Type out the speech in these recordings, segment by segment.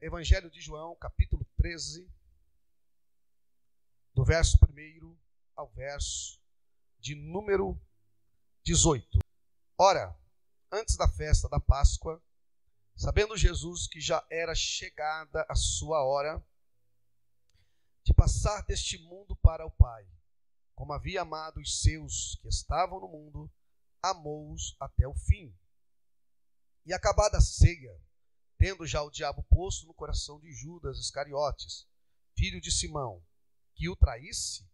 Evangelho de João, capítulo 13, do verso 1 ao verso de número 18. Ora, antes da festa da Páscoa, sabendo Jesus que já era chegada a sua hora de passar deste mundo para o Pai, como havia amado os seus que estavam no mundo, amou-os até o fim. E acabada a ceia, tendo já o diabo posto no coração de Judas Iscariotes, filho de Simão, que o traísse,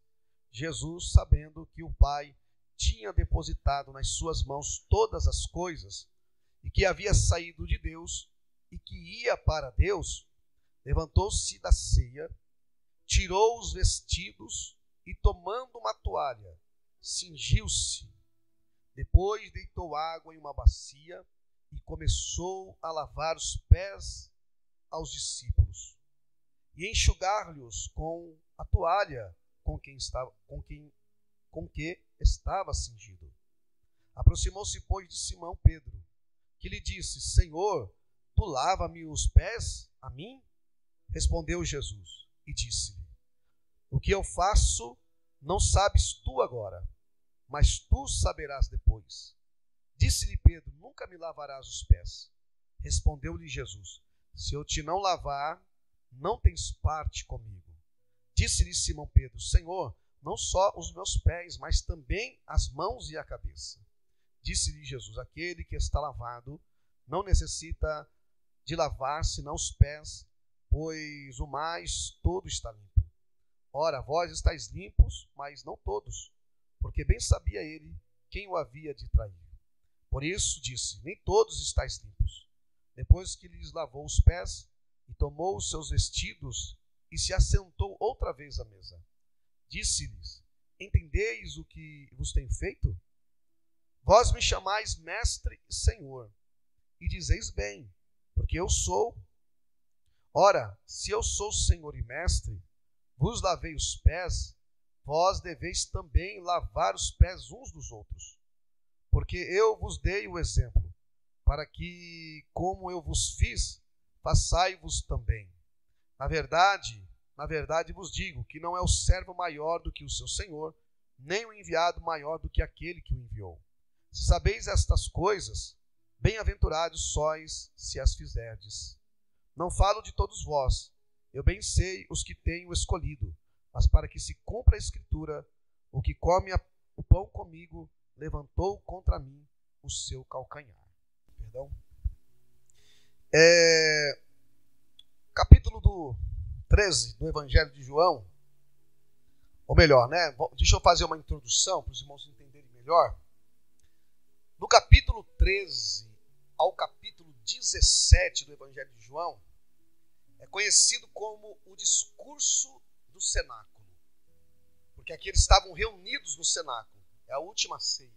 Jesus, sabendo que o Pai tinha depositado nas suas mãos todas as coisas, e que havia saído de Deus, e que ia para Deus, levantou-se da ceia, tirou os vestidos, e tomando uma toalha, cingiu-se. Depois deitou água em uma bacia, e começou a lavar os pés aos discípulos, e enxugar-lhes com a toalha com que estava cingido. Aproximou-se, pois, de Simão Pedro, que lhe disse: Senhor, tu lava-me os pés a mim? Respondeu Jesus e disse-lhe: O que eu faço não sabes tu agora, mas tu saberás depois. Disse-lhe Pedro: Nunca me lavarás os pés. Respondeu-lhe Jesus: Se eu te não lavar, não tens parte comigo. Disse-lhe Simão Pedro: Senhor, não só os meus pés, mas também as mãos e a cabeça. Disse-lhe Jesus: Aquele que está lavado não necessita de lavar senão os pés, pois o mais todo está limpo. Ora, vós estáis limpos, mas não todos, porque bem sabia ele quem o havia de trair. Por isso disse: Nem todos estáis limpos. Depois que lhes lavou os pés, e tomou os seus vestidos, e se assentou outra vez à mesa, disse-lhes: Entendeis o que vos tenho feito? Vós me chamais mestre e senhor, e dizeis bem, porque eu sou. Ora, se eu sou senhor e mestre, vos lavei os pés, vós deveis também lavar os pés uns dos outros. Porque eu vos dei o exemplo, para que, como eu vos fiz, façai-vos também. Na verdade vos digo que não é o servo maior do que o seu senhor, nem o enviado maior do que aquele que o enviou. Se sabeis estas coisas, bem-aventurados sois se as fizerdes. Não falo de todos vós, eu bem sei os que tenho escolhido, mas para que se cumpra a Escritura, o que come o pão comigo, levantou contra mim o seu calcanhar. Perdão. Capítulo 13 do Evangelho de João, ou melhor, né? Deixa eu fazer uma introdução para os irmãos entenderem melhor. No capítulo 13 ao capítulo 17 do Evangelho de João, é conhecido como o discurso do cenáculo, porque aqui eles estavam reunidos no cenáculo. É a última ceia.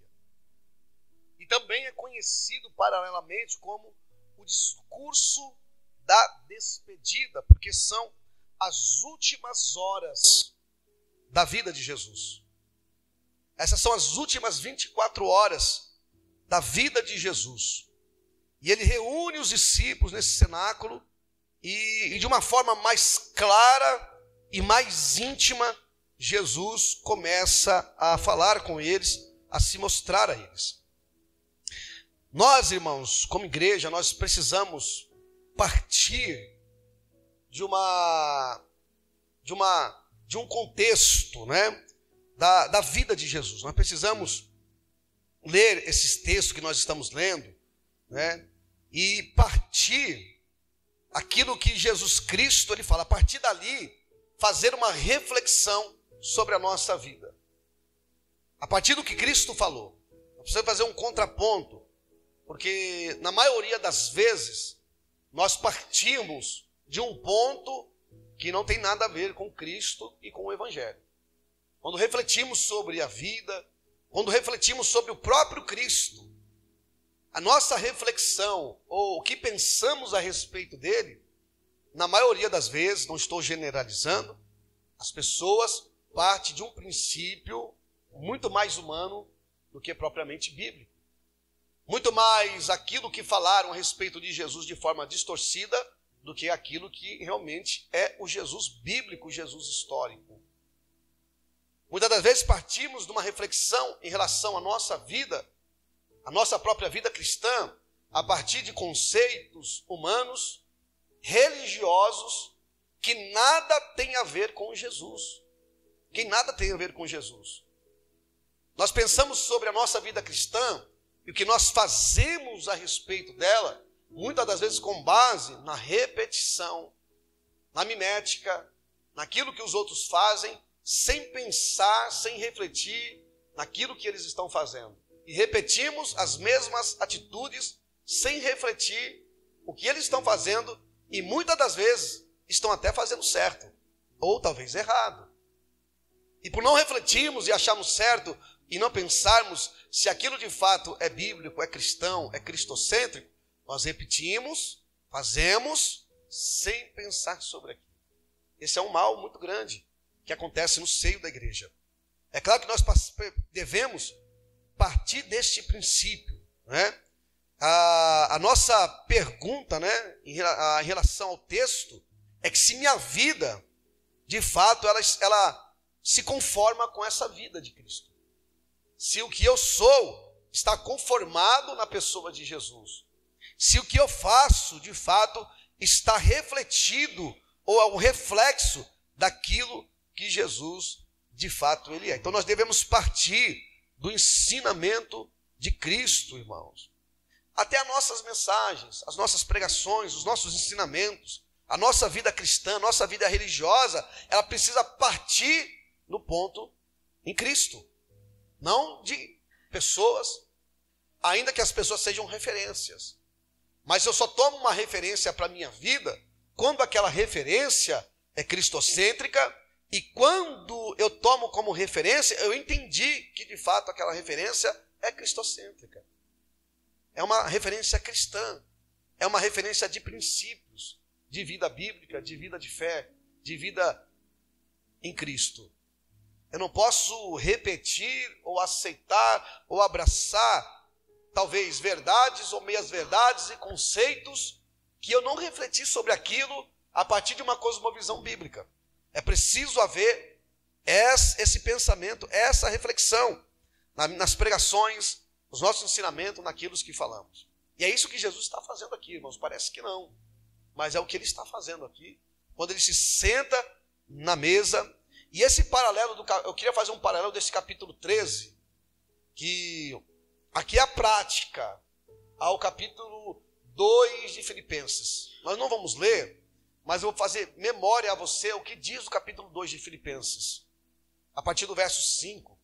E também é conhecido paralelamente como o discurso da despedida, porque são as últimas horas da vida de Jesus. Essas são as últimas 24 horas da vida de Jesus. E ele reúne os discípulos nesse cenáculo e de uma forma mais clara e mais íntima, Jesus começa a falar com eles, a se mostrar a eles. Nós, irmãos, como igreja, nós precisamos partir de um contexto, né, da vida de Jesus. Nós precisamos ler esses textos que nós estamos lendo, né, e partir aquilo que Jesus Cristo ele fala, a partir dali fazer uma reflexão sobre a nossa vida. A partir do que Cristo falou. Nós precisamos fazer um contraponto, porque na maioria das vezes nós partimos de um ponto que não tem nada a ver com Cristo e com o Evangelho. Quando refletimos sobre a vida, quando refletimos sobre o próprio Cristo, a nossa reflexão, ou o que pensamos a respeito dele, na maioria das vezes, não estou generalizando, as pessoas partem de um princípio muito mais humano do que propriamente bíblico. Muito mais aquilo que falaram a respeito de Jesus de forma distorcida do que aquilo que realmente é o Jesus bíblico, o Jesus histórico. Muitas das vezes partimos de uma reflexão em relação à nossa vida, à nossa própria vida cristã, a partir de conceitos humanos, religiosos, que nada tem a ver com Jesus. Que nada tem a ver com Jesus. Nós pensamos sobre a nossa vida cristã e o que nós fazemos a respeito dela, muitas das vezes com base na repetição, na mimética, naquilo que os outros fazem, sem pensar, sem refletir naquilo que eles estão fazendo. E repetimos as mesmas atitudes sem refletir o que eles estão fazendo e muitas das vezes estão até fazendo certo, ou talvez errado. E por não refletirmos e acharmos certo e não pensarmos se aquilo de fato é bíblico, é cristão, é cristocêntrico, nós repetimos, fazemos, sem pensar sobre aquilo. Esse é um mal muito grande que acontece no seio da igreja. É claro que nós devemos partir deste princípio, né? A nossa pergunta, né, em relação ao texto, é que se minha vida, de fato, ela se conforma com essa vida de Cristo. Se o que eu sou está conformado na pessoa de Jesus. Se o que eu faço, de fato, está refletido ou é um reflexo daquilo que Jesus, de fato, ele é. Então nós devemos partir do ensinamento de Cristo, irmãos. Até as nossas mensagens, as nossas pregações, os nossos ensinamentos, a nossa vida cristã, a nossa vida religiosa, ela precisa partir no ponto em Cristo. Não de pessoas, ainda que as pessoas sejam referências. Mas eu só tomo uma referência para a minha vida quando aquela referência é cristocêntrica e quando eu tomo como referência, eu entendi que de fato aquela referência é cristocêntrica. É uma referência cristã, é uma referência de princípios, de vida bíblica, de vida de fé, de vida em Cristo. Eu não posso repetir ou aceitar ou abraçar talvez verdades ou meias verdades e conceitos que eu não refleti sobre aquilo a partir de uma cosmovisão bíblica. É preciso haver esse pensamento, essa reflexão nas pregações, nos nossos ensinamentos, naquilo que falamos. E é isso que Jesus está fazendo aqui, irmãos. Parece que não, mas é o que ele está fazendo aqui, quando ele se senta na mesa. E esse paralelo, eu queria fazer um paralelo desse capítulo 13, que aqui é a prática, ao capítulo 2 de Filipenses. Nós não vamos ler, mas eu vou fazer memória a você o que diz o capítulo 2 de Filipenses. A partir do verso 5,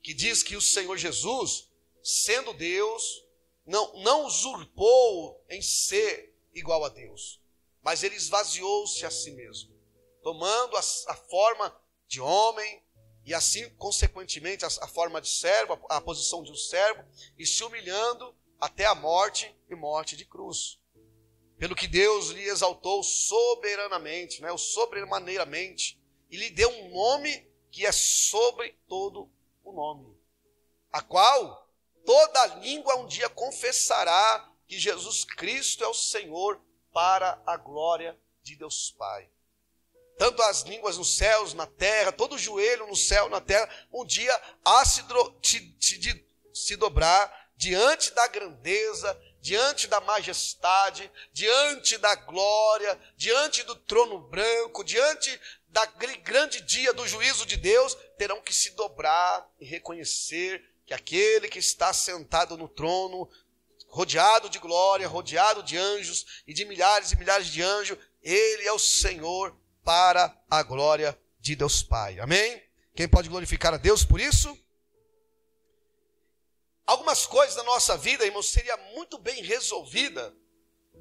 que diz que o Senhor Jesus, sendo Deus, não usurpou em ser igual a Deus, mas ele esvaziou-se a si mesmo, tomando a forma de homem, e assim, consequentemente, a forma de servo, a posição de um servo, e se humilhando até a morte e morte de cruz. Pelo que Deus lhe exaltou soberanamente, ou sobremaneiramente, e lhe deu um nome que é sobre todo o nome, a qual toda língua um dia confessará que Jesus Cristo é o Senhor, para a glória de Deus Pai. Tanto as línguas nos céus, na terra, todo joelho no céu, na terra, um dia há se dobrar diante da grandeza, diante da majestade, diante da glória, diante do trono branco, diante daquele grande dia do juízo de Deus, terão que se dobrar e reconhecer que aquele que está sentado no trono, rodeado de glória, rodeado de anjos e milhares de anjos, ele é o Senhor, para a glória de Deus Pai. Amém? Quem pode glorificar a Deus por isso? Algumas coisas da nossa vida, irmãos, seria muito bem resolvida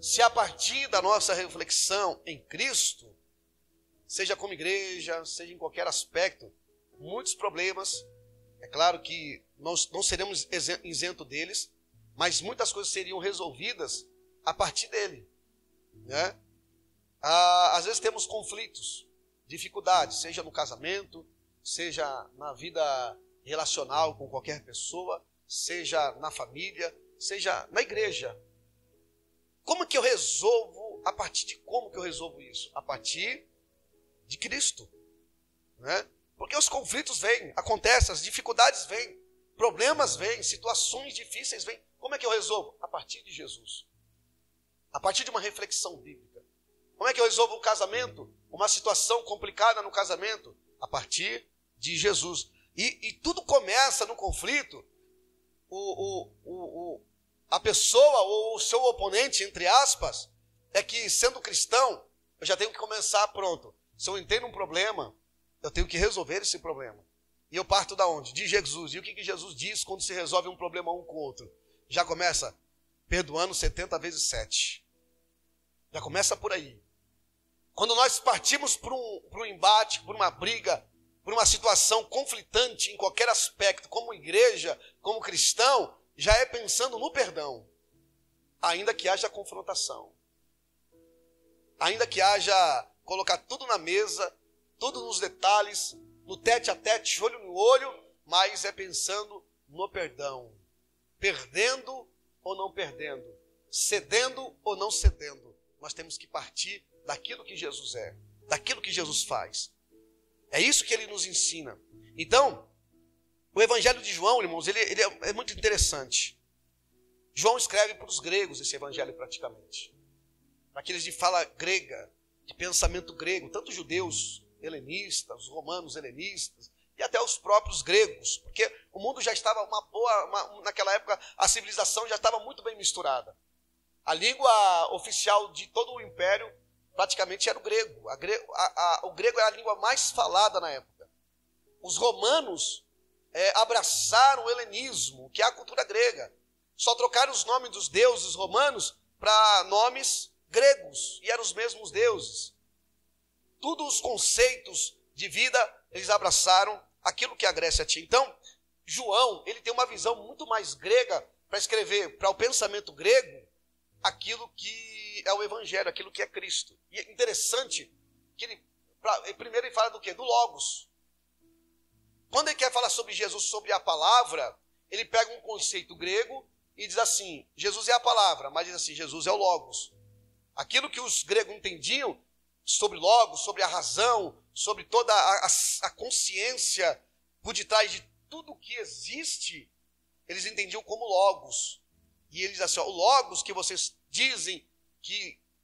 se a partir da nossa reflexão em Cristo, seja como igreja, seja em qualquer aspecto, muitos problemas, é claro que nós não seremos isentos deles, mas muitas coisas seriam resolvidas a partir dele, né? Às vezes temos conflitos, dificuldades, seja no casamento, seja na vida relacional com qualquer pessoa, seja na família, seja na igreja. Como que eu resolvo a partir de como que eu resolvo isso? A partir de Cristo, né? Porque os conflitos vêm, acontecem, as dificuldades vêm, problemas vêm, situações difíceis vêm. Como é que eu resolvo? A partir de Jesus. A partir de uma reflexão bíblica. Como é que eu resolvo um casamento? Uma situação complicada no casamento? A partir de Jesus. E tudo começa no conflito. A pessoa ou o seu oponente, entre aspas, é que, sendo cristão, eu já tenho que começar pronto. Se eu entrei num problema, eu tenho que resolver esse problema. E eu parto da onde? De Jesus. E o que Jesus diz quando se resolve um problema um com o outro? Já começa perdoando 70 vezes 7. Já começa por aí. Quando nós partimos para um embate, por uma briga, por uma situação conflitante em qualquer aspecto, como igreja, como cristão, já é pensando no perdão. Ainda que haja confrontação. Ainda que haja colocar tudo na mesa, tudo nos detalhes, no tete a tete, olho no olho, mas é pensando no perdão. Perdendo ou não perdendo. Cedendo ou não cedendo. Nós temos que partir daquilo que Jesus é, daquilo que Jesus faz. É isso que ele nos ensina. Então, o Evangelho de João, irmãos, ele é muito interessante. João escreve para os gregos esse Evangelho praticamente. Para aqueles de fala grega, de pensamento grego, tanto judeus helenistas, romanos helenistas, e até os próprios gregos, porque o mundo já estava naquela época, a civilização já estava muito bem misturada. A língua oficial de todo o império praticamente era o grego. O grego era a língua mais falada na época. Os romanos abraçaram o helenismo, que é a cultura grega. Só trocaram os nomes dos deuses romanos para nomes gregos, e eram os mesmos deuses. Todos os conceitos de vida, eles abraçaram aquilo que a Grécia tinha. Então, João, ele tem uma visão muito mais grega para escrever para o pensamento grego aquilo que é o Evangelho, aquilo que é Cristo. E é interessante que primeiro ele fala do quê? Do Logos. Quando ele quer falar sobre Jesus, sobre a palavra, ele pega um conceito grego e diz assim, Jesus é a palavra, mas diz assim, Jesus é o Logos. Aquilo que os gregos entendiam sobre Logos, sobre a razão, sobre toda a consciência por detrás de tudo que existe, eles entendiam como Logos. E ele diz assim, ó, o Logos que vocês dizem,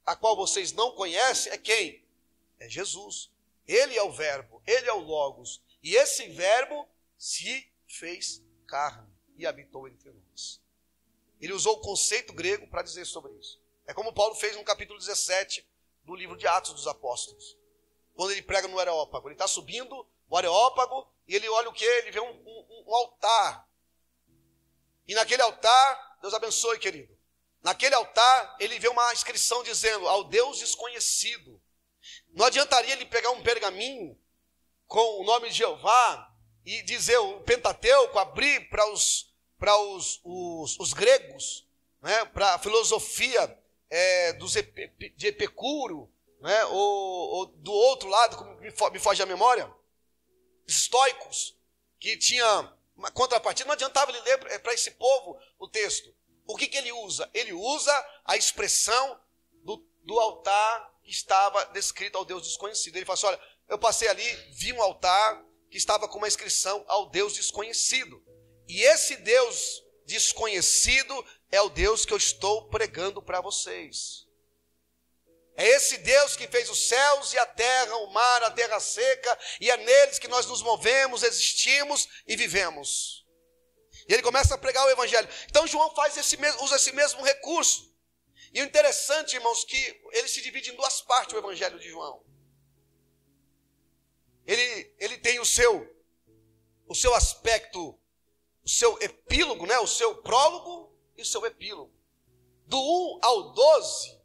a qual vocês não conhecem, é quem? É Jesus. Ele é o verbo, ele é o Logos. E esse verbo se fez carne e habitou entre nós. Ele usou o conceito grego para dizer sobre isso. É como Paulo fez no capítulo 17 do livro de Atos dos Apóstolos. Quando ele prega no Areópago. Ele está subindo o Areópago e ele olha o quê? Ele vê um altar. E naquele altar, Deus abençoe, querido. Naquele altar, ele vê uma inscrição dizendo, ao Deus desconhecido. Não adiantaria ele pegar um pergaminho com o nome de Jeová e dizer o Pentateuco, abrir para os gregos, né, para a filosofia de Epicuro, né, ou do outro lado, como me foge a memória, estoicos, que tinha uma contrapartida. Não adiantava ele ler para esse povo o texto. O que ele usa? Ele usa a expressão do altar que estava descrito ao Deus desconhecido. Ele fala assim, olha, eu passei ali, vi um altar que estava com uma inscrição ao Deus desconhecido. E esse Deus desconhecido é o Deus que eu estou pregando para vocês. É esse Deus que fez os céus e a terra, o mar, a terra seca, e é neles que nós nos movemos, existimos e vivemos. E ele começa a pregar o Evangelho. Então João usa esse mesmo recurso. E o interessante, irmãos, que ele se divide em duas partes, o Evangelho de João. Ele tem o seu aspecto, o seu epílogo, né? O seu prólogo e o seu epílogo. Do 1 ao 12,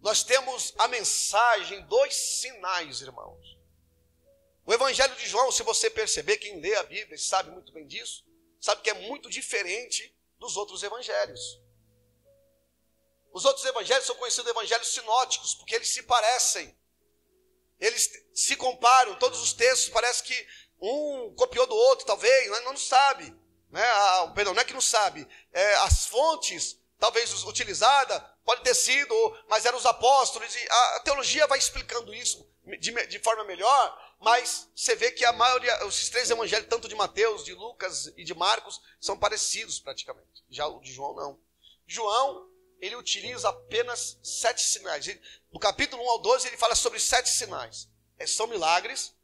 nós temos a mensagem, 2 sinais, irmãos. O Evangelho de João, se você perceber, quem lê a Bíblia sabe muito bem disso, sabe que é muito diferente dos outros evangelhos. Os outros evangelhos são conhecidos evangelhos sinóticos, porque eles se parecem. Eles se comparam, todos os textos, parece que um copiou do outro, talvez, não sabe. Né? Perdão, não é que não sabe. As fontes, talvez utilizadas, pode ter sido, mas eram os apóstolos, e a teologia vai explicando isso de forma melhor, mas você vê que a maioria, os 3 evangelhos, tanto de Mateus, de Lucas e de Marcos, são parecidos praticamente. Já o de João não. João, ele utiliza apenas 7 sinais. No capítulo 1 ao 12, ele fala sobre 7 sinais. São milagres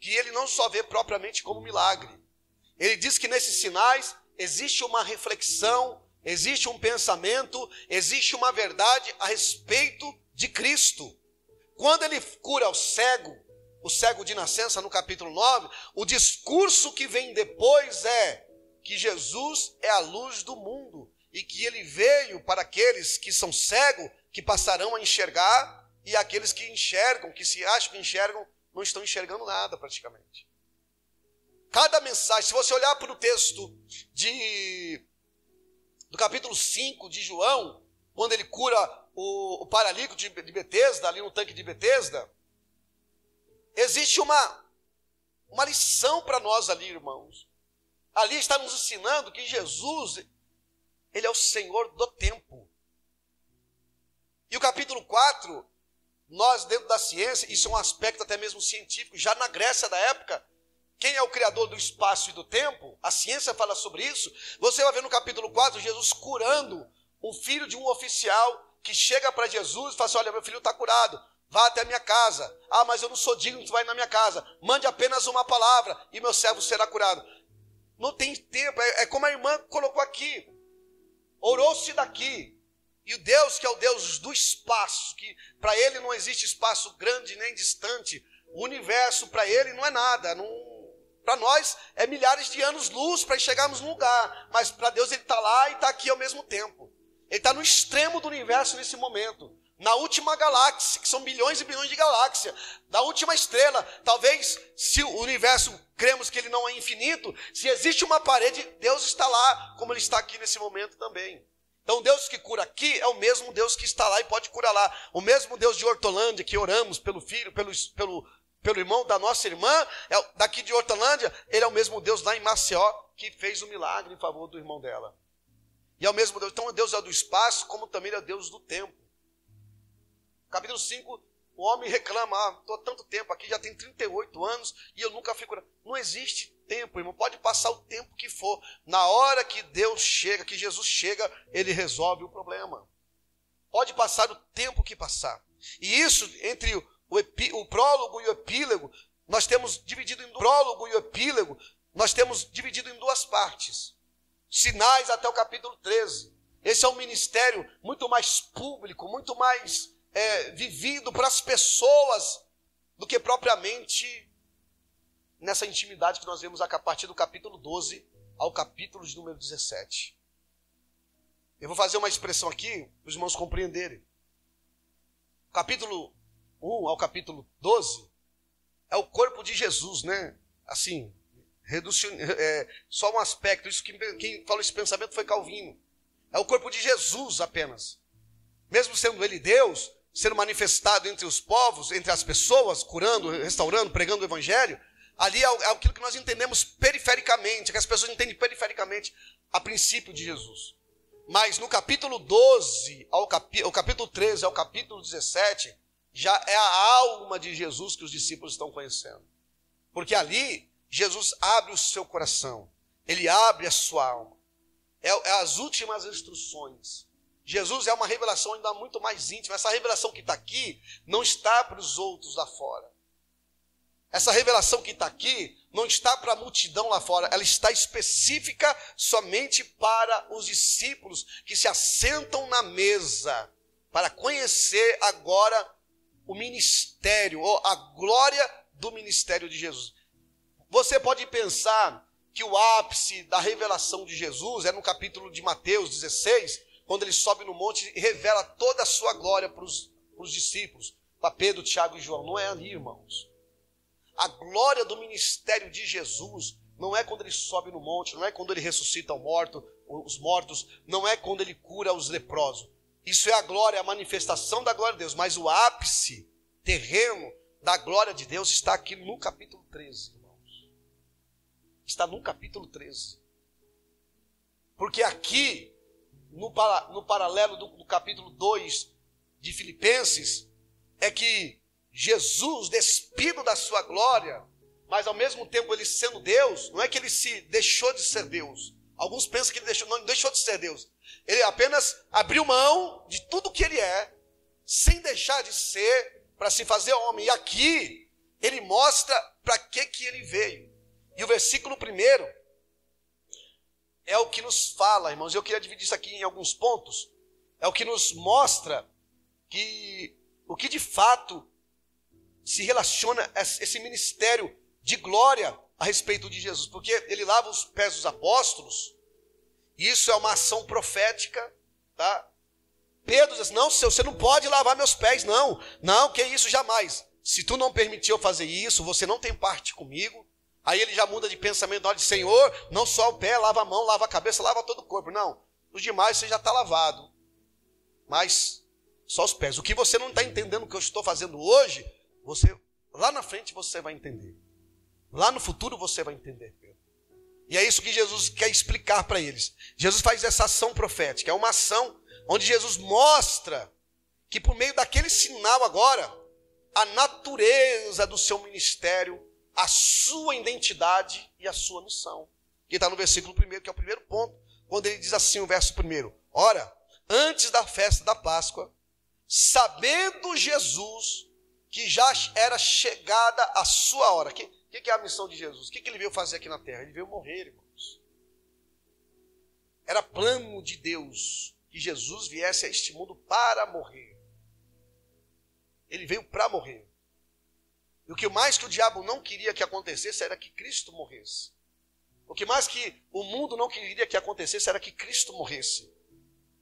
que ele não só vê propriamente como milagre. Ele diz que nesses sinais existe uma reflexão, existe um pensamento, existe uma verdade a respeito de Cristo. Quando ele cura o cego de nascença, no capítulo 9, o discurso que vem depois é que Jesus é a luz do mundo e que ele veio para aqueles que são cegos, que passarão a enxergar, e aqueles que enxergam, que se acham que enxergam, não estão enxergando nada praticamente. Cada mensagem, se você olhar para o texto do capítulo 5 de João, quando ele cura o paralítico de Betesda, ali no tanque de Betesda, existe uma lição para nós ali, irmãos. Ali está nos ensinando que Jesus, ele é o Senhor do tempo. E o capítulo 4, nós dentro da ciência, isso é um aspecto até mesmo científico, já na Grécia da época, quem é o criador do espaço e do tempo, a ciência fala sobre isso. Você vai ver no capítulo 4, Jesus curando um filho de um oficial, que chega para Jesus e fala assim, olha, meu filho está curado, vá até a minha casa. Ah, mas eu não sou digno, tu vai na minha casa. Mande apenas uma palavra e meu servo será curado. Não tem tempo, é como a irmã colocou aqui. Orou-se daqui. E o Deus, que é o Deus do espaço, que para ele não existe espaço grande nem distante, o universo para ele não é nada, para nós é milhares de anos-luz para chegarmos num lugar, mas para Deus ele está lá e está aqui ao mesmo tempo. Ele está no extremo do universo nesse momento, na última galáxia, que são bilhões e bilhões de galáxias, da última estrela. Talvez, se o universo, cremos que ele não é infinito, se existe uma parede, Deus está lá, como ele está aqui nesse momento também. Então, Deus que cura aqui é o mesmo Deus que está lá e pode curar lá. O mesmo Deus de Hortolândia, que oramos pelo filho, pelo irmão da nossa irmã, daqui de Hortolândia, ele é o mesmo Deus lá em Maceió, que fez o milagre em favor do irmão dela. E é o mesmo Deus. Então, Deus é do espaço, como também é Deus do tempo. Capítulo 5, o homem reclama, estou há tanto tempo aqui, já tem 38 anos, e eu nunca fui curado. Não existe tempo, irmão, pode passar o tempo que for. Na hora que Deus chega, que Jesus chega, ele resolve o problema. Pode passar o tempo que passar. E isso, entre o prólogo e o epílogo, nós temos dividido em duas partes. Sinais até o capítulo 13. Esse é um ministério muito mais público, muito mais vivido para as pessoas do que propriamente nessa intimidade que nós vemos a partir do capítulo 12 ao capítulo de número 17. Eu vou fazer uma expressão aqui para os irmãos compreenderem. Capítulo 1 ao capítulo 12 é o corpo de Jesus, né? Assim, só um aspecto. Isso quem falou esse pensamento foi Calvino. É o corpo de Jesus apenas. Mesmo sendo ele Deus, sendo manifestado entre os povos, entre as pessoas, curando, restaurando, pregando o evangelho, ali é aquilo que nós entendemos perifericamente, que as pessoas entendem perifericamente a princípio de Jesus. Mas no capítulo 12, o capítulo 13 ao capítulo 17, já é a alma de Jesus que os discípulos estão conhecendo. Porque ali, Jesus abre o seu coração, ele abre a sua alma. É as últimas instruções. Jesus é uma revelação ainda muito mais íntima. Essa revelação que está aqui não está para os outros lá fora. Essa revelação que está aqui não está para a multidão lá fora. Ela está específica somente para os discípulos que se assentam na mesa para conhecer agora o ministério, ou a glória do ministério de Jesus. Você pode pensar que o ápice da revelação de Jesus é no capítulo de Mateus 16, quando ele sobe no monte e revela toda a sua glória para os discípulos, para Pedro, Tiago e João. Não é ali, irmãos. A glória do ministério de Jesus não é quando ele sobe no monte, não é quando ele ressuscita os mortos, não é quando ele cura os leprosos. Isso é a glória, a manifestação da glória de Deus, mas o ápice terreno da glória de Deus está aqui no capítulo 13, irmãos. Está no capítulo 13. Porque aqui no paralelo do capítulo 2 de Filipenses, é que Jesus, despido da sua glória, mas ao mesmo tempo ele sendo Deus, não é que ele se deixou de ser Deus. Alguns pensam que ele não deixou de ser Deus. Ele apenas abriu mão de tudo que ele é, sem deixar de ser, para se fazer homem. E aqui ele mostra para que ele veio. E o versículo 1 é o que nos fala, irmãos. Eu queria dividir isso aqui em alguns pontos. É o que nos mostra que o que de fato se relaciona a esse ministério de glória a respeito de Jesus. Porque ele lava os pés dos apóstolos. E isso é uma ação profética, tá? Pedro diz, não, você não pode lavar meus pés, não. Não, que isso, jamais. Se tu não permitir eu fazer isso, você não tem parte comigo. Aí ele já muda de pensamento, olha, Senhor, não só o pé, lava a mão, lava a cabeça, lava todo o corpo. Não, os demais você já está lavado. Mas só os pés. O que você não está entendendo que eu estou fazendo hoje, lá na frente você vai entender. Lá no futuro você vai entender, Pedro. E é isso que Jesus quer explicar para eles. Jesus faz essa ação profética. É uma ação onde Jesus mostra que por meio daquele sinal agora, a natureza do seu ministério, a sua identidade e a sua missão. Que está no versículo 1, que é o primeiro ponto, quando ele diz assim, o verso 1. Ora, antes da festa da Páscoa, sabendo Jesus que já era chegada a sua hora. O que é a missão de Jesus? O que ele veio fazer aqui na terra? Ele veio morrer, irmãos. Era plano de Deus que Jesus viesse a este mundo para morrer. Ele veio para morrer. E o que mais que o diabo não queria que acontecesse era que Cristo morresse. O que mais que o mundo não queria que acontecesse era que Cristo morresse.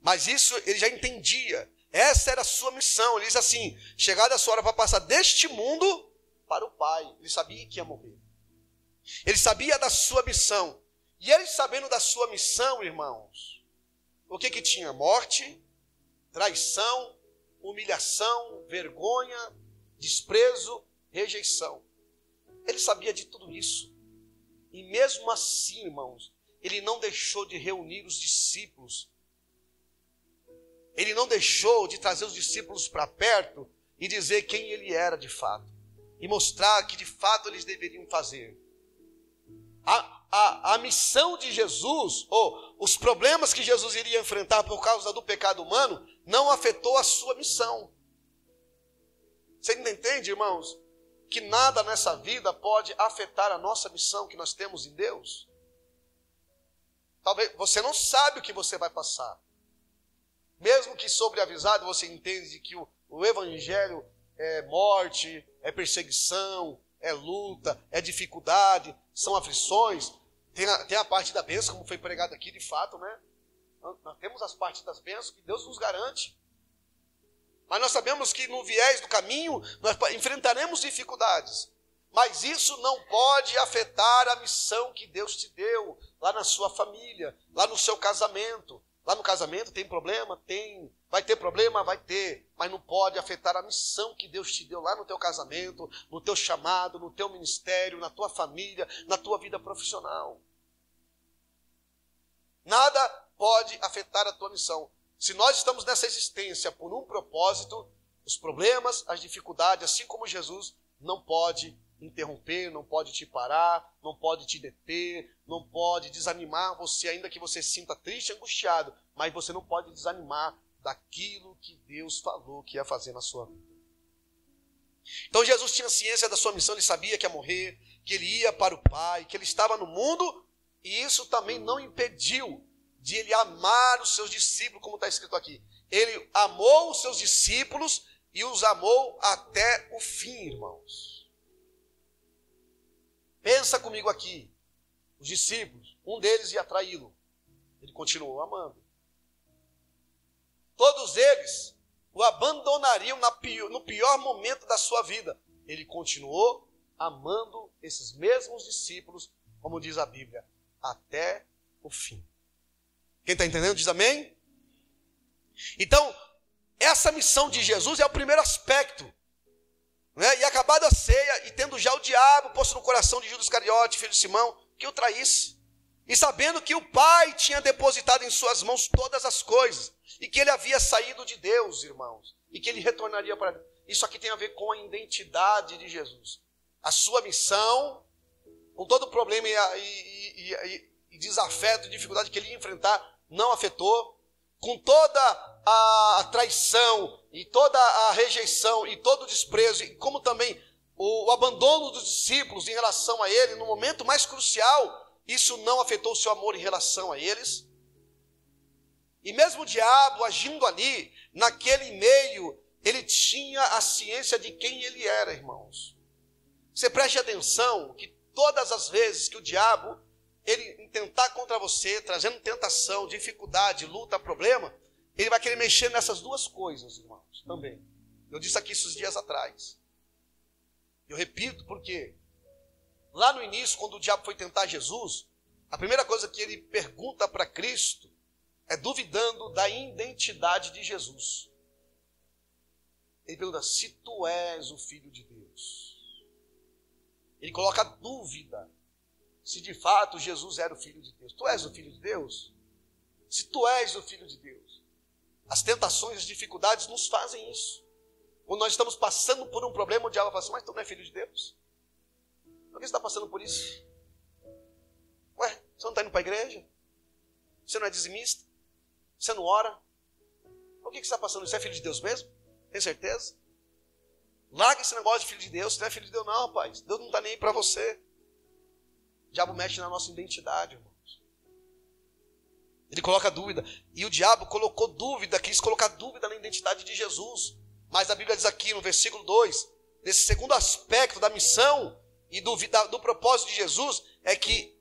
Mas isso ele já entendia. Essa era a sua missão. Ele diz assim, chegada a sua hora para passar deste mundo para o Pai. Ele sabia que ia morrer. Ele sabia da sua missão. E ele sabendo da sua missão, irmãos, o que tinha? Morte, traição, humilhação, vergonha, desprezo, rejeição. Ele sabia de tudo isso. E mesmo assim, irmãos, ele não deixou de reunir os discípulos. Ele não deixou de trazer os discípulos para perto e dizer quem ele era de fato. E mostrar que de fato eles deveriam fazer. A missão de Jesus, ou os problemas que Jesus iria enfrentar por causa do pecado humano, não afetou a sua missão. Você entende, irmãos? Que nada nessa vida pode afetar a nossa missão que nós temos em Deus. Talvez você não sabe o que você vai passar. Mesmo que sobreavisado você entende que o evangelho é morte, é perseguição, é luta, é dificuldade, são aflições. Tem a parte da bênção, como foi pregado aqui de fato, né? Nós temos as partes das bênçãos que Deus nos garante. Mas nós sabemos que no viés do caminho nós enfrentaremos dificuldades. Mas isso não pode afetar a missão que Deus te deu lá na sua família, lá no seu casamento. Lá no casamento tem problema? Tem. Vai ter problema? Vai ter. Mas não pode afetar a missão que Deus te deu lá no teu casamento, no teu chamado, no teu ministério, na tua família, na tua vida profissional. Nada pode afetar a tua missão. Se nós estamos nessa existência por um propósito, os problemas, as dificuldades, assim como Jesus, não pode interromper, não pode te parar, não pode te deter, não pode desanimar você, ainda que você se sinta triste, angustiado, mas você não pode desanimar daquilo que Deus falou que ia fazer na sua vida. Então Jesus tinha ciência da sua missão, ele sabia que ia morrer, que ele ia para o Pai, que ele estava no mundo, e isso também não impediu de ele amar os seus discípulos, como está escrito aqui. Ele amou os seus discípulos e os amou até o fim, irmãos. Pensa comigo aqui, os discípulos, um deles ia traí-lo, ele continuou amando. Todos eles o abandonariam no pior momento da sua vida. Ele continuou amando esses mesmos discípulos, como diz a Bíblia, até o fim. Quem está entendendo diz amém? Então, essa missão de Jesus é o primeiro aspecto. E acabada a ceia, e tendo já o diabo posto no coração de Judas Iscariote, filho de Simão, que o traísse. E sabendo que o Pai tinha depositado em suas mãos todas as coisas, e que ele havia saído de Deus, irmãos, e que ele retornaria para Deus. Isso aqui tem a ver com a identidade de Jesus. A sua missão, com todo o problema e desafeto e dificuldade que ele ia enfrentar, não afetou. Com toda a traição e toda a rejeição e todo o desprezo, e como também o abandono dos discípulos em relação a ele, no momento mais crucial, isso não afetou o seu amor em relação a eles. E mesmo o diabo agindo ali, naquele meio, ele tinha a ciência de quem ele era, irmãos. Você preste atenção que todas as vezes que o diabo, ele intentar contra você, trazendo tentação, dificuldade, luta, problema, ele vai querer mexer nessas duas coisas, irmãos, também. Eu disse aqui esses dias atrás. Eu repito porque lá no início, quando o diabo foi tentar Jesus, a primeira coisa que ele pergunta para Cristo é duvidando da identidade de Jesus. Ele pergunta, se tu és o Filho de Deus. Ele coloca dúvida se de fato Jesus era o Filho de Deus. Tu és o Filho de Deus? Se tu és o Filho de Deus. As tentações, as dificuldades nos fazem isso. Quando nós estamos passando por um problema, o diabo fala assim, mas tu não é Filho de Deus? Por que você está passando por isso? Ué, você não está indo para a igreja? Você não é dizimista? Você não ora? Por que você está passando isso? Você é filho de Deus mesmo? Tem certeza? Larga esse negócio de filho de Deus. Você não é filho de Deus não, rapaz. Deus não está nem aí para você. O diabo mexe na nossa identidade, irmãos. Ele coloca dúvida. E o diabo colocou dúvida, quis colocar dúvida na identidade de Jesus. Mas a Bíblia diz aqui no versículo 2, nesse segundo aspecto da missão e do propósito de Jesus, é que,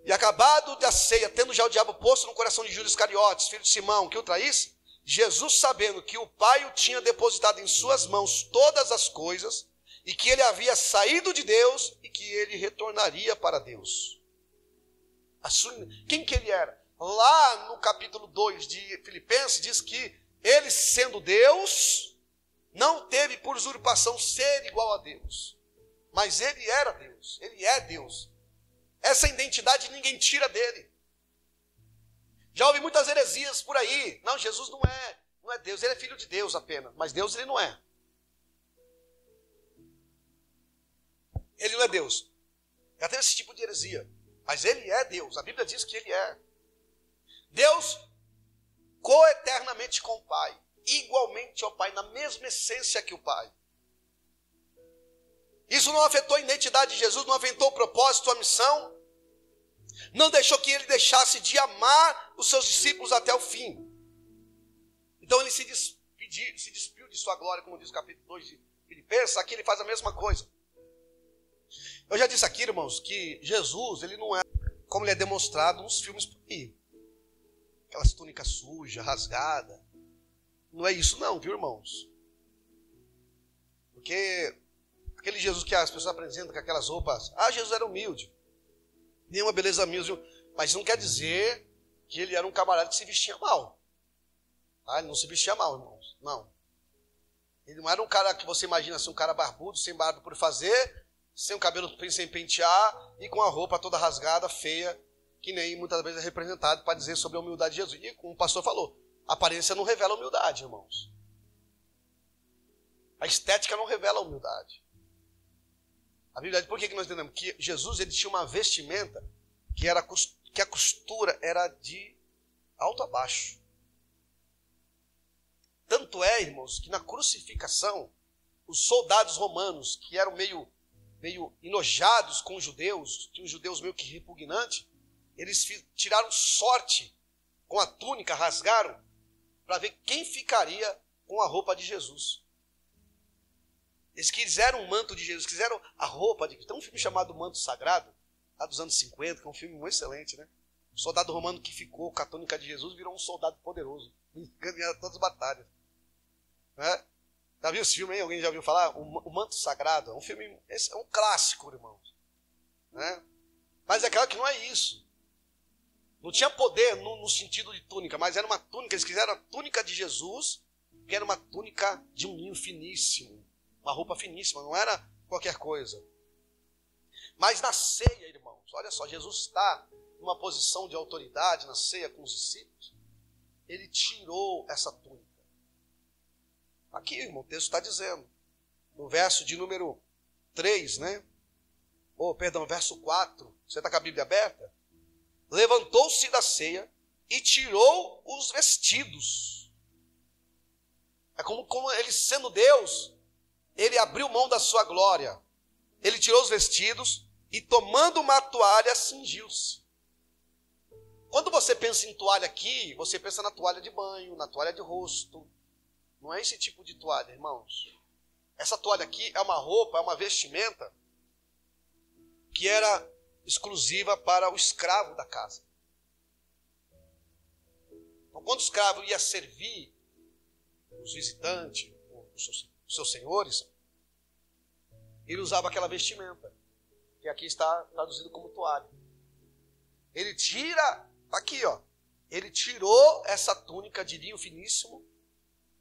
e acabado da ceia, tendo já o diabo posto no coração de Judas Iscariotes, filho de Simão, que o traísse, Jesus, sabendo que o Pai o tinha depositado em suas mãos todas as coisas, e que ele havia saído de Deus, e que ele retornaria para Deus. Quem que ele era? Lá no capítulo 2 de Filipenses, diz que ele, sendo Deus, não teve por usurpação ser igual a Deus. Mas ele era Deus, ele é Deus. Essa identidade ninguém tira dele. Já ouvi muitas heresias por aí. Não, Jesus não é Deus, ele é filho de Deus apenas. Mas Deus ele não é. Ele não é Deus. Já teve esse tipo de heresia. Mas ele é Deus. A Bíblia diz que ele é. Deus coeternamente com o Pai. Igualmente ao Pai, na mesma essência que o Pai. Isso não afetou a identidade de Jesus, não afetou o propósito, a missão. Não deixou que ele deixasse de amar os seus discípulos até o fim. Então ele se despiu de sua glória, como diz o capítulo 2 de Filipenses. Aqui ele faz a mesma coisa. Eu já disse aqui, irmãos, que Jesus, ele não é como ele é demonstrado nos filmes por aí. Aquelas túnicas sujas, rasgadas. Não é isso não, viu, irmãos? Porque aquele Jesus que as pessoas apresentam com aquelas roupas, Jesus era humilde. Nenhuma beleza humilde, mas não quer dizer que ele era um camarada que se vestia mal. Ele não se vestia mal, irmãos. Não. Ele não era um cara que você imagina assim, um cara barbudo, sem barba por fazer, sem o cabelo sem pentear e com a roupa toda rasgada, feia, que nem muitas vezes é representado para dizer sobre a humildade de Jesus. E como o pastor falou, a aparência não revela a humildade, irmãos. A estética não revela a humildade. A Bíblia diz, por que nós entendemos? Que Jesus ele tinha uma vestimenta que a costura era de alto a baixo. Tanto é, irmãos, que na crucificação, os soldados romanos, que eram meio enojados com os judeus, tinham os judeus meio que repugnantes, eles tiraram sorte com a túnica, rasgaram, para ver quem ficaria com a roupa de Jesus. Eles quiseram o manto de Jesus, quiseram a roupa de Jesus. Tem um filme chamado Manto Sagrado, lá dos anos 50, que é um filme muito excelente, né? O soldado romano que ficou com a túnica de Jesus virou um soldado poderoso, ganhando todas as batalhas. Né? Já viu esse filme aí? Alguém já ouviu falar? O Manto Sagrado. É um filme, é um clássico, irmãos. Né? Mas é claro que não é isso. Não tinha poder no sentido de túnica, mas era uma túnica, eles quiseram a túnica de Jesus, que era uma túnica de um linho finíssimo. Uma roupa finíssima, não era qualquer coisa. Mas na ceia, irmãos, olha só, Jesus está numa posição de autoridade na ceia com os discípulos, ele tirou essa túnica. Aqui, irmão, o texto está dizendo, no verso de número 3, né? Verso 4, você está com a Bíblia aberta? Levantou-se da ceia e tirou os vestidos. É como ele sendo Deus, ele abriu mão da sua glória. Ele tirou os vestidos e tomando uma toalha, cingiu-se. Quando você pensa em toalha aqui, você pensa na toalha de banho, na toalha de rosto. Não é esse tipo de toalha, irmãos. Essa toalha aqui é uma roupa, é uma vestimenta que era exclusiva para o escravo da casa. Então, quando o escravo ia servir os visitantes, os seus senhores, ele usava aquela vestimenta, que aqui está traduzido como toalha. Ele tira, aqui ó, ele tirou essa túnica de linho finíssimo,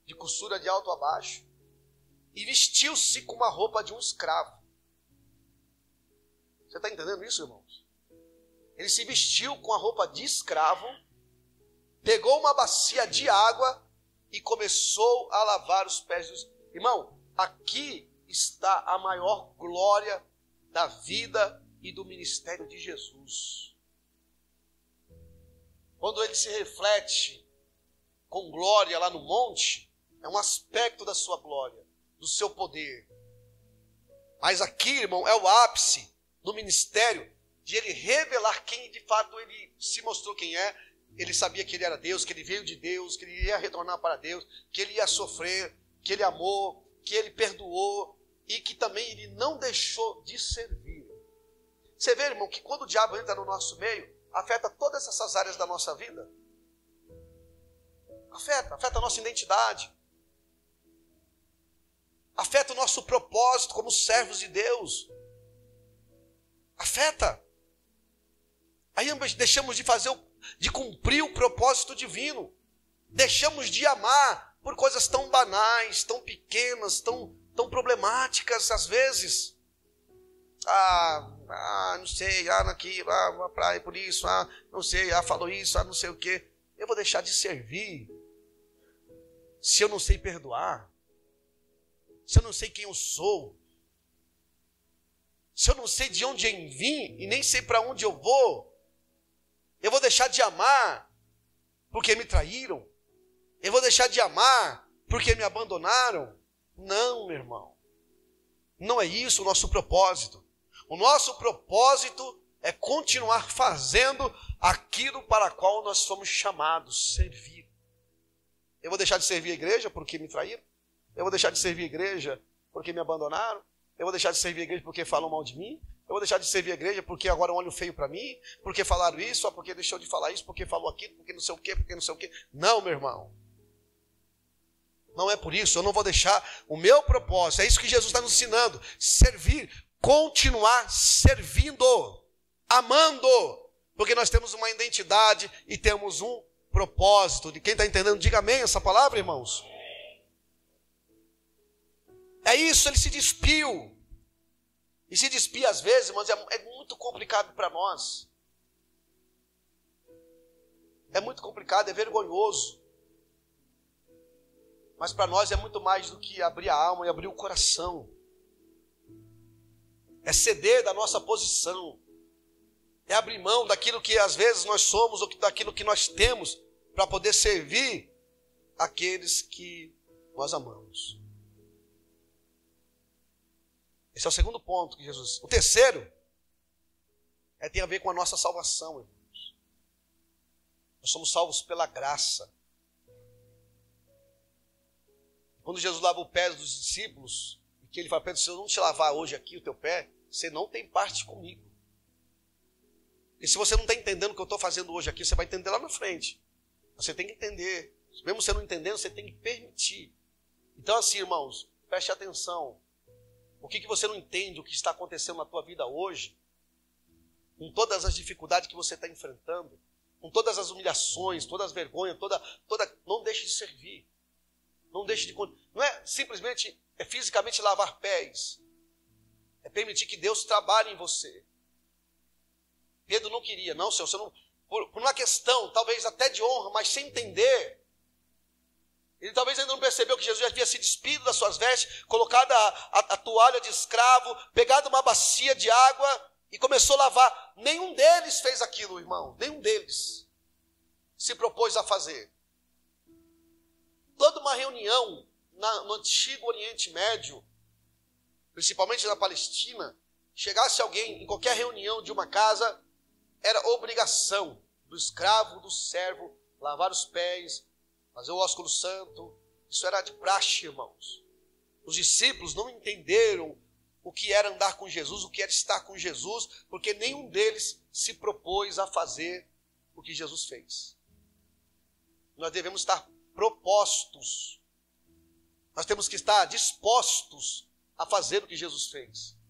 de costura de alto a baixo, e vestiu-se com uma roupa de um escravo. Você está entendendo isso, irmãos? Ele se vestiu com a roupa de escravo, pegou uma bacia de água e começou a lavar os pés dos... Irmão, aqui está a maior glória da vida e do ministério de Jesus. Quando ele se reflete com glória lá no monte, é um aspecto da sua glória, do seu poder. Mas aqui, irmão, é o ápice do ministério de ele revelar quem de fato ele se mostrou quem é. Ele sabia que ele era Deus, que ele veio de Deus, que ele ia retornar para Deus, que ele ia sofrer, que ele amou, que ele perdoou e que também ele não deixou de servir. Você vê, irmão, que quando o diabo entra no nosso meio, afeta todas essas áreas da nossa vida. Afeta a nossa identidade. Afeta o nosso propósito como servos de Deus. Afeta. Aí deixamos de cumprir o propósito divino. Deixamos de amar por coisas tão banais, tão pequenas, tão problemáticas às vezes. Não sei, naquilo, uma praia por isso, não sei, falou isso, não sei o quê. Eu vou deixar de servir se eu não sei perdoar, se eu não sei quem eu sou, se eu não sei de onde eu vim e nem sei para onde eu vou. Eu vou deixar de amar porque me traíram. Eu vou deixar de amar porque me abandonaram. Não, meu irmão. Não é isso o nosso propósito. O nosso propósito é continuar fazendo aquilo para qual nós somos chamados, servir. Eu vou deixar de servir a igreja porque me traíram? Eu vou deixar de servir a igreja porque me abandonaram? Eu vou deixar de servir a igreja porque falam mal de mim? Eu vou deixar de servir a igreja porque agora olham feio para mim? Porque falaram isso, porque deixou de falar isso, porque falou aquilo, porque não sei o quê, porque não sei o quê. Não, meu irmão. Não é por isso, eu não vou deixar o meu propósito. É isso que Jesus está nos ensinando. Servir, continuar servindo, amando. Porque nós temos uma identidade e temos um propósito. De quem está entendendo, diga amém essa palavra, irmãos. É isso, ele se despiu. E se despir às vezes, irmãos, é muito complicado para nós. É muito complicado, é vergonhoso. Mas para nós é muito mais do que abrir a alma e abrir o coração. É ceder da nossa posição. É abrir mão daquilo que às vezes nós somos ou daquilo que nós temos para poder servir aqueles que nós amamos. Esse é o segundo ponto que Jesus... O terceiro tem a ver com a nossa salvação, irmãos. Nós somos salvos pela graça. Quando Jesus lava o pé dos discípulos, e que ele fala, Pedro, se eu não te lavar hoje aqui o teu pé, você não tem parte comigo. E se você não está entendendo o que eu estou fazendo hoje aqui, você vai entender lá na frente. Você tem que entender. Mesmo você não entendendo, você tem que permitir. Então assim, irmãos, preste atenção. O que você não entende, o que está acontecendo na tua vida hoje, com todas as dificuldades que você está enfrentando, com todas as humilhações, todas as vergonhas, não deixe de servir. Não deixe de... Não é simplesmente fisicamente lavar pés. É permitir que Deus trabalhe em você. Pedro não queria, não, Senhor, você não, por uma questão, talvez até de honra, mas sem entender. Ele talvez ainda não percebeu que Jesus já havia se despido das suas vestes, colocado a toalha de escravo, pegado uma bacia de água e começou a lavar. Nenhum deles fez aquilo, irmão. Nenhum deles se propôs a fazer. Toda uma reunião no antigo Oriente Médio, principalmente na Palestina, chegasse alguém em qualquer reunião de uma casa, era obrigação do escravo, do servo, lavar os pés, fazer o ósculo santo. Isso era de praxe, irmãos. Os discípulos não entenderam o que era andar com Jesus, o que era estar com Jesus, porque nenhum deles se propôs a fazer o que Jesus fez. Nós devemos estar propostos. Nós temos que estar dispostos a fazer o que Jesus fez.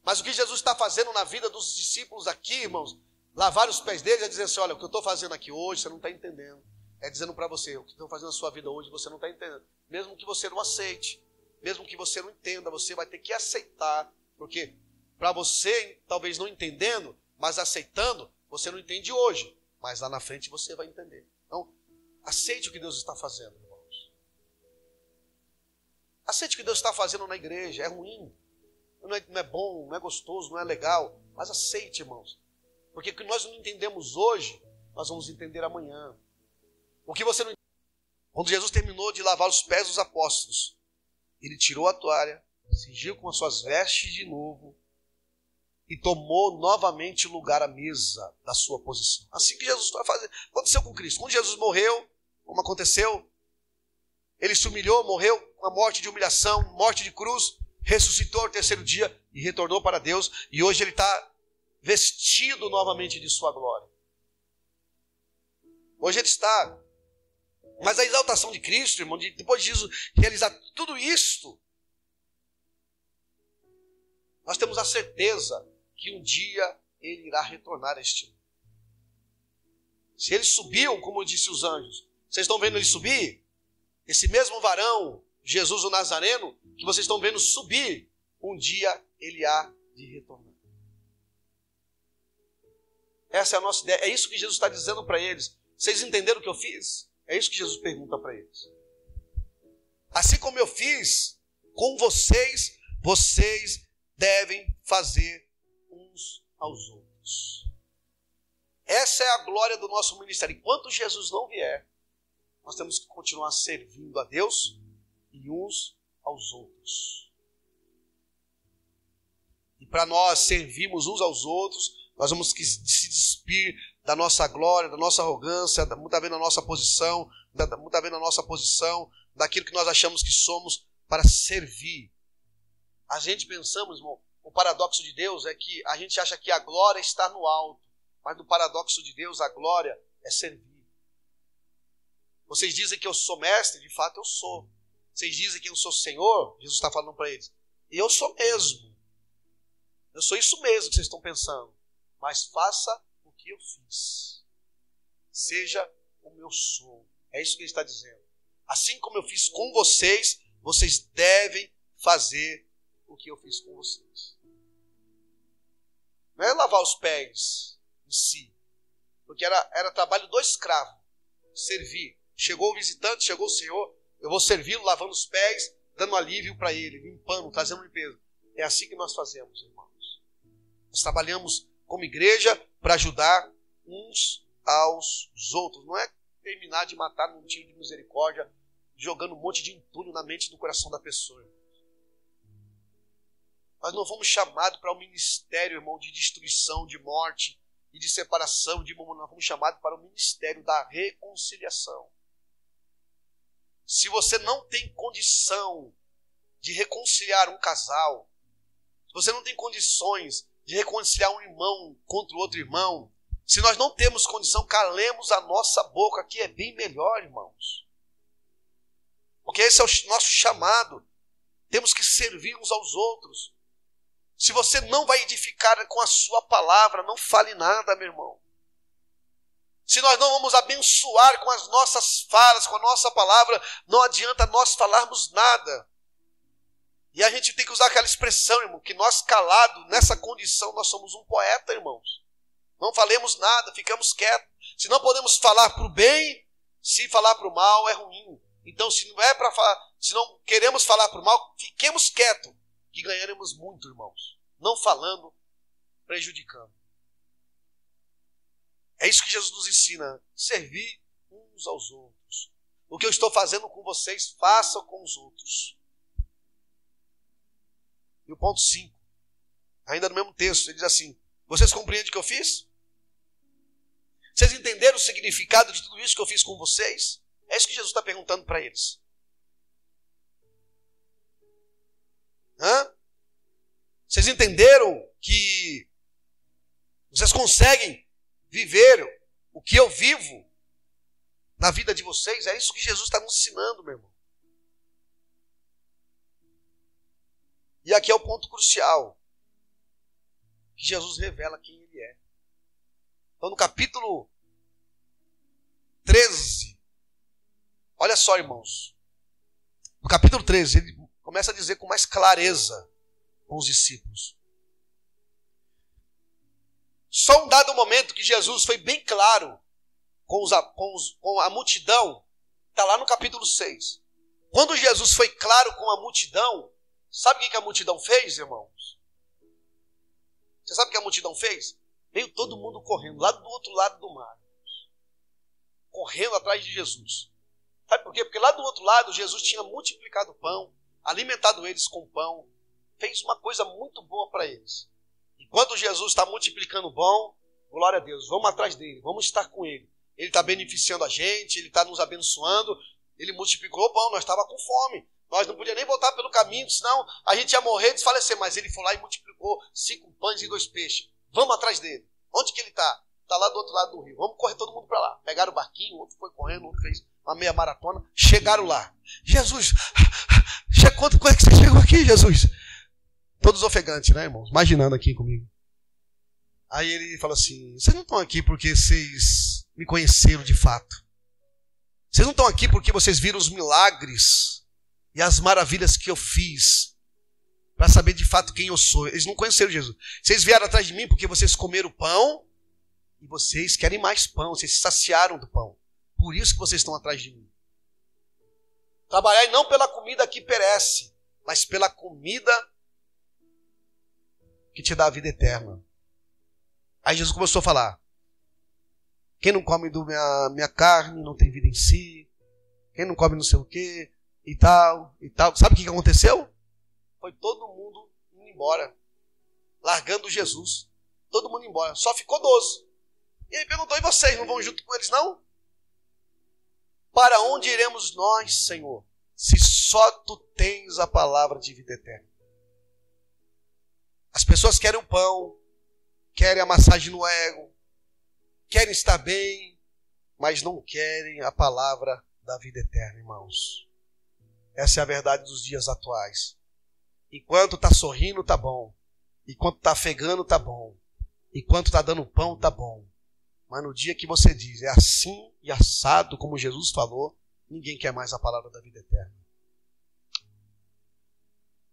Mas o que Jesus está fazendo na vida dos discípulos aqui, irmãos, lavar os pés deles, é dizer assim, olha, o que eu estou fazendo aqui hoje, você não está entendendo. É dizendo para você, o que estou fazendo na sua vida hoje, você não está entendendo. Mesmo que você não aceite, mesmo que você não entenda, você vai ter que aceitar. Porque para você, talvez não entendendo, mas aceitando, você não entende hoje. Mas lá na frente você vai entender. Então, aceite o que Deus está fazendo, irmãos. Aceite o que Deus está fazendo na igreja. É ruim, não é bom, não é gostoso, não é legal. Mas aceite, irmãos. Porque o que nós não entendemos hoje, nós vamos entender amanhã. O que você não entende? Quando Jesus terminou de lavar os pés dos apóstolos, ele tirou a toalha, cingiu com as suas vestes de novo e tomou novamente o lugar à mesa da sua posição. Assim que Jesus vai fazer. Aconteceu com Cristo. Quando Jesus morreu, como aconteceu, ele se humilhou, morreu, uma morte de humilhação, morte de cruz, ressuscitou ao terceiro dia e retornou para Deus. E hoje ele está vestido novamente de sua glória. Hoje ele está. Mas a exaltação de Cristo, irmão, depois de Jesus realizar tudo isto, nós temos a certeza que um dia ele irá retornar a este mundo. Se ele subiu, como disse os anjos, vocês estão vendo ele subir? Esse mesmo varão, Jesus o Nazareno, que vocês estão vendo subir, um dia ele há de retornar. Essa é a nossa ideia. É isso que Jesus está dizendo para eles. Vocês entenderam o que eu fiz? É isso que Jesus pergunta para eles. Assim como eu fiz com vocês, vocês devem fazer uns aos outros. Essa é a glória do nosso ministério. Enquanto Jesus não vier, nós temos que continuar servindo a Deus e uns aos outros. E para nós servirmos uns aos outros, nós vamos se despir da nossa glória, da nossa arrogância, muitas vezes da nossa posição, muitas vezes da nossa posição, daquilo que nós achamos que somos, para servir. A gente pensamos, irmão, o paradoxo de Deus é que a gente acha que a glória está no alto, mas no paradoxo de Deus a glória é servir. Vocês dizem que eu sou mestre, de fato eu sou. Vocês dizem que eu sou Senhor, Jesus está falando para eles. E eu sou mesmo. Eu sou isso mesmo que vocês estão pensando. Mas faça o que eu fiz. Seja como eu sou. É isso que ele está dizendo. Assim como eu fiz com vocês, vocês devem fazer o que eu fiz com vocês. Não é lavar os pés em si. Porque era trabalho do escravo. Servir. Chegou o visitante, chegou o Senhor. Eu vou servi-lo lavando os pés, dando alívio para ele, limpando, trazendo limpeza. É assim que nós fazemos, irmãos. Nós trabalhamos como igreja para ajudar uns aos outros. Não é terminar de matar num tiro de misericórdia, jogando um monte de entulho na mente e no coração da pessoa. Nós não fomos chamados para um ministério, irmão, de destruição, de morte e de separação, nós fomos chamados para o ministério da reconciliação. Se você não tem condição de reconciliar um casal, se você não tem condições de reconciliar um irmão contra o outro irmão, se nós não temos condição, calemos a nossa boca, que é bem melhor, irmãos. Porque esse é o nosso chamado. Temos que servir uns aos outros. Se você não vai edificar com a sua palavra, não fale nada, meu irmão. Se nós não vamos abençoar com as nossas falas, com a nossa palavra, não adianta nós falarmos nada. E a gente tem que usar aquela expressão, irmão, que nós calados, nessa condição, nós somos um poeta, irmãos. Não falemos nada, ficamos quietos. Se não podemos falar para o bem, se falar para o mal é ruim. Então, se não é para falar, se não queremos falar para o mal, fiquemos quietos, que ganharemos muito, irmãos. Não falando, prejudicando. É isso que Jesus nos ensina, servir uns aos outros. O que eu estou fazendo com vocês, façam com os outros. E o ponto 5, ainda no mesmo texto, ele diz assim: vocês compreendem o que eu fiz? Vocês entenderam o significado de tudo isso que eu fiz com vocês? É isso que Jesus está perguntando para eles. Vocês entenderam que vocês conseguem viver o que eu vivo na vida de vocês? É isso que Jesus está nos ensinando, meu irmão. E aqui é o ponto crucial, que Jesus revela quem Ele é. Então, no capítulo 13, olha só, irmãos. No capítulo 13, ele começa a dizer com mais clareza com os discípulos. Só um dado momento que Jesus foi bem claro com a multidão, está lá no capítulo 6. Quando Jesus foi claro com a multidão, sabe o que a multidão fez, irmãos? Você sabe o que a multidão fez? Veio todo mundo correndo, lá do outro lado do mar. Correndo atrás de Jesus. Sabe por quê? Porque lá do outro lado, Jesus tinha multiplicado o pão, alimentado eles com pão, fez uma coisa muito boa para eles. Enquanto Jesus está multiplicando o pão, glória a Deus, vamos atrás dele, vamos estar com ele. Ele está beneficiando a gente, ele está nos abençoando, ele multiplicou o pão, nós estávamos com fome. Nós não podíamos nem voltar pelo caminho, senão a gente ia morrer e desfalecer. Mas ele foi lá e multiplicou 5 pães e 2 peixes. Vamos atrás dele. Onde que ele está? Está lá do outro lado do rio. Vamos correr todo mundo para lá. Pegaram o barquinho, o outro foi correndo, o outro fez uma meia maratona. Chegaram lá. Jesus, quando é que você chegou aqui, Jesus? Todos ofegantes, né, irmãos? Imaginando aqui comigo. Aí ele falou assim: vocês não estão aqui porque vocês me conheceram de fato. Vocês não estão aqui porque vocês viram os milagres e as maravilhas que eu fiz para saber de fato quem eu sou. Eles não conheceram Jesus. Vocês vieram atrás de mim porque vocês comeram pão e vocês querem mais pão. Vocês se saciaram do pão. Por isso que vocês estão atrás de mim. Trabalhai não pela comida que perece, mas pela comida que te dá a vida eterna. Aí Jesus começou a falar: quem não come minha carne não tem vida em si. Quem não come não sei o quê. E tal, e tal. Sabe o que aconteceu? Foi todo mundo indo embora. Largando Jesus. Todo mundo embora. Só ficou 12. E ele perguntou: e vocês não vão junto com eles, não? Para onde iremos nós, Senhor, se só tu tens a palavra de vida eterna? As pessoas querem o pão, querem a massagem no ego, querem estar bem, mas não querem a palavra da vida eterna, irmãos. Essa é a verdade dos dias atuais. Enquanto está sorrindo, está bom. Enquanto está afegando, está bom. Enquanto está dando pão, está bom. Mas no dia que você diz, é assim e assado, como Jesus falou, ninguém quer mais a palavra da vida eterna.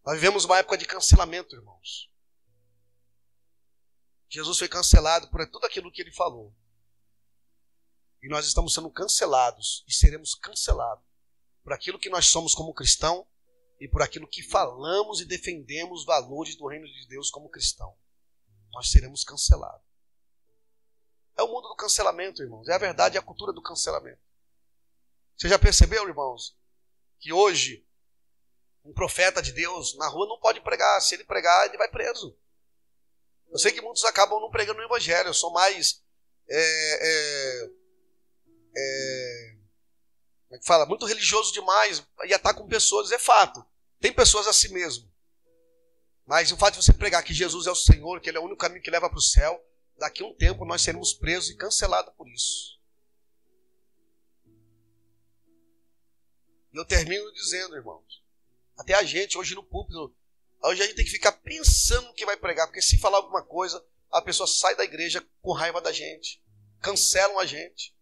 Nós vivemos uma época de cancelamento, irmãos. Jesus foi cancelado por tudo aquilo que ele falou. E nós estamos sendo cancelados e seremos cancelados por aquilo que nós somos como cristão e por aquilo que falamos e defendemos os valores do reino de Deus como cristão. Nós seremos cancelados. É o mundo do cancelamento, irmãos. É a verdade, é a cultura do cancelamento. Você já percebeu, irmãos, que hoje um profeta de Deus na rua não pode pregar. Se ele pregar, ele vai preso. Eu sei que muitos acabam não pregando o evangelho. Eu sou mais como é que fala? Muito religioso demais e ataca com pessoas, é fato. Tem pessoas assim mesmo. Mas o fato de você pregar que Jesus é o Senhor, que Ele é o único caminho que leva para o céu, daqui a um tempo nós seremos presos e cancelados por isso. E eu termino dizendo, irmãos, até a gente hoje no púlpito, hoje a gente tem que ficar pensando no que vai pregar, porque se falar alguma coisa, a pessoa sai da igreja com raiva da gente, cancelam a gente.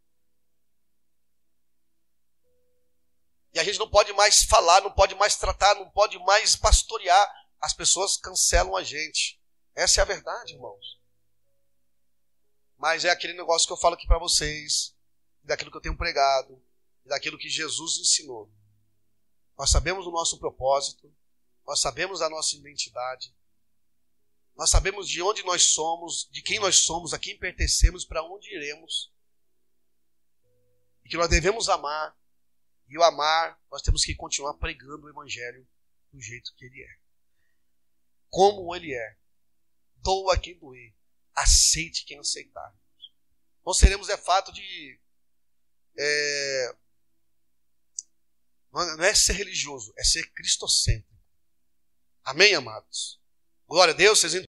E a gente não pode mais falar, não pode mais tratar, não pode mais pastorear. As pessoas cancelam a gente. Essa é a verdade, irmãos. Mas é aquele negócio que eu falo aqui para vocês, daquilo que eu tenho pregado, daquilo que Jesus ensinou. Nós sabemos o nosso propósito, nós sabemos a nossa identidade, nós sabemos de onde nós somos, de quem nós somos, a quem pertencemos, para onde iremos. E que nós devemos amar, e o amar, nós temos que continuar pregando o Evangelho do jeito que ele é. Como ele é. Doa quem doer, aceite quem aceitar. Não seremos fato de... Não é ser religioso, é ser cristocêntrico. Amém, amados? Glória a Deus, vocês